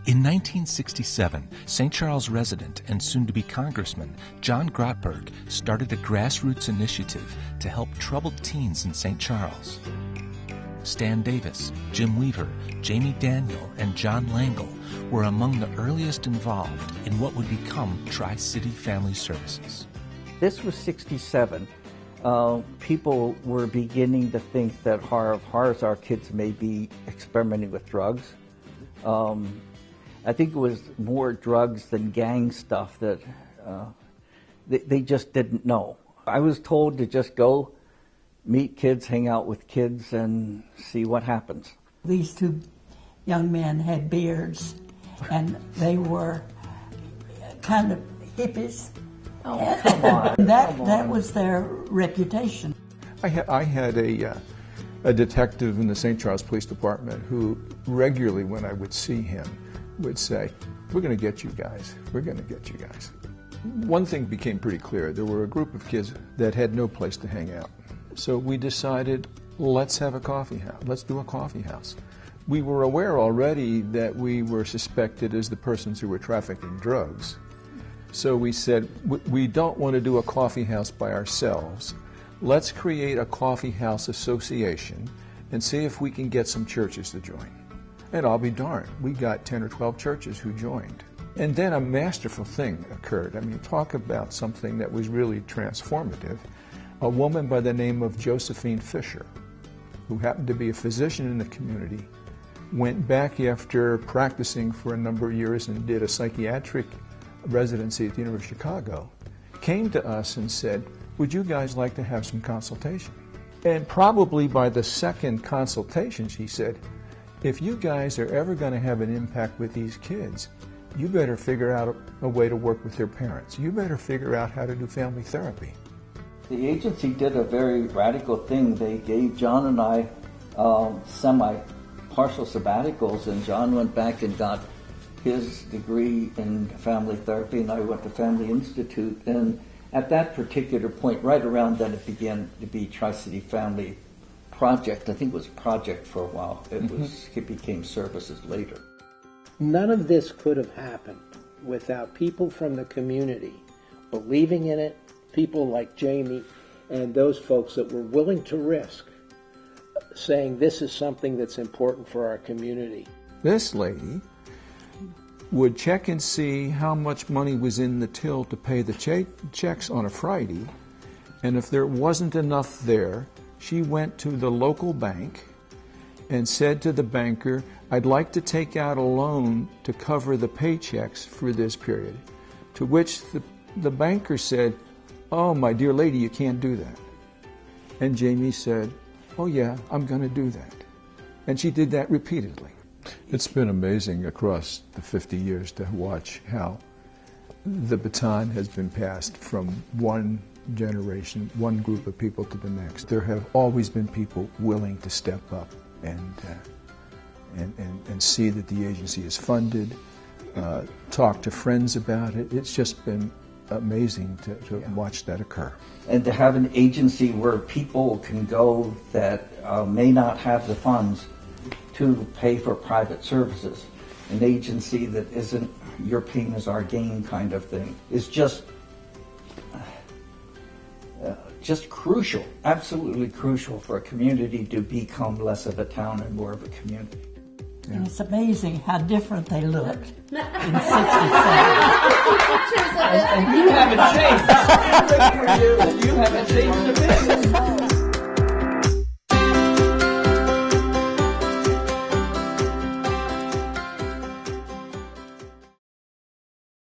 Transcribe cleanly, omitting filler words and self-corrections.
In 1967, St. Charles resident and soon-to-be congressman John Grotberg started a grassroots initiative to help troubled teens in St. Charles. Stan Davis, Jim Weaver, Jamie Daniel, and John Langle were among the earliest involved in what would become TriCity Family Services. This was 67. People were beginning to think that horror of horrors, our kids may be experimenting with drugs. I think it was more drugs than gang stuff that they just didn't know. I was told to just go meet kids, hang out with kids, and see what happens. These two young men had beards, and they were kind of hippies. Oh, come on. That was their reputation. I had a detective in the St. Charles Police Department who regularly, when I would see him, would say, "We're going to get you guys. We're going to get you guys." One thing became pretty clear. There were a group of kids that had no place to hang out. So we decided, let's have a coffee house. Let's do a coffee house. We were aware already that we were suspected as the persons who were trafficking drugs. So we said, we don't want to do a coffee house by ourselves. Let's create a coffee house association and see if we can get some churches to join. And I'll be darned, we got 10 or 12 churches who joined. And then a masterful thing occurred. I mean, talk about something that was really transformative. A woman by the name of Josephine Fisher, who happened to be a physician in the community, went back after practicing for a number of years and did a psychiatric residency at the University of Chicago, came to us and said, "Would you guys like to have some consultation?" And probably by the second consultation, she said, "If you guys are ever going to have an impact with these kids, you better figure out a way to work with their parents. You better figure out how to do family therapy." The agency did a very radical thing. They gave John and I semi-partial sabbaticals, and John went back and got his degree in family therapy, and I went to Family Institute. And at that particular point, right around then, it began to be TriCity Family Project. I think it was Project for a while. It became Services later. None of this could have happened without people from the community believing in it, people like Jamie and those folks that were willing to risk saying this is something that's important for our community. This lady would check and see how much money was in the till to pay the checks on a Friday, and if there wasn't enough there, she went to the local bank and said to the banker, "I'd like to take out a loan to cover the paychecks for this period." To which the banker said, "Oh, my dear lady, you can't do that." And Jamie said, "Oh yeah, I'm going to do that." And she did that repeatedly. It's been amazing across the 50 years to watch how the baton has been passed from one generation, one group of people to the next. There have always been people willing to step up and see that the agency is funded, talk to friends about it. It's just been amazing to watch that occur. And to have an agency where people can go that may not have the funds to pay for private services, an agency that isn't your pain is our gain kind of thing, is just crucial, absolutely crucial for a community to become less of a town and more of a community. Yeah. And it's amazing how different they looked in 67. And you haven't changed. You haven't changed a bit.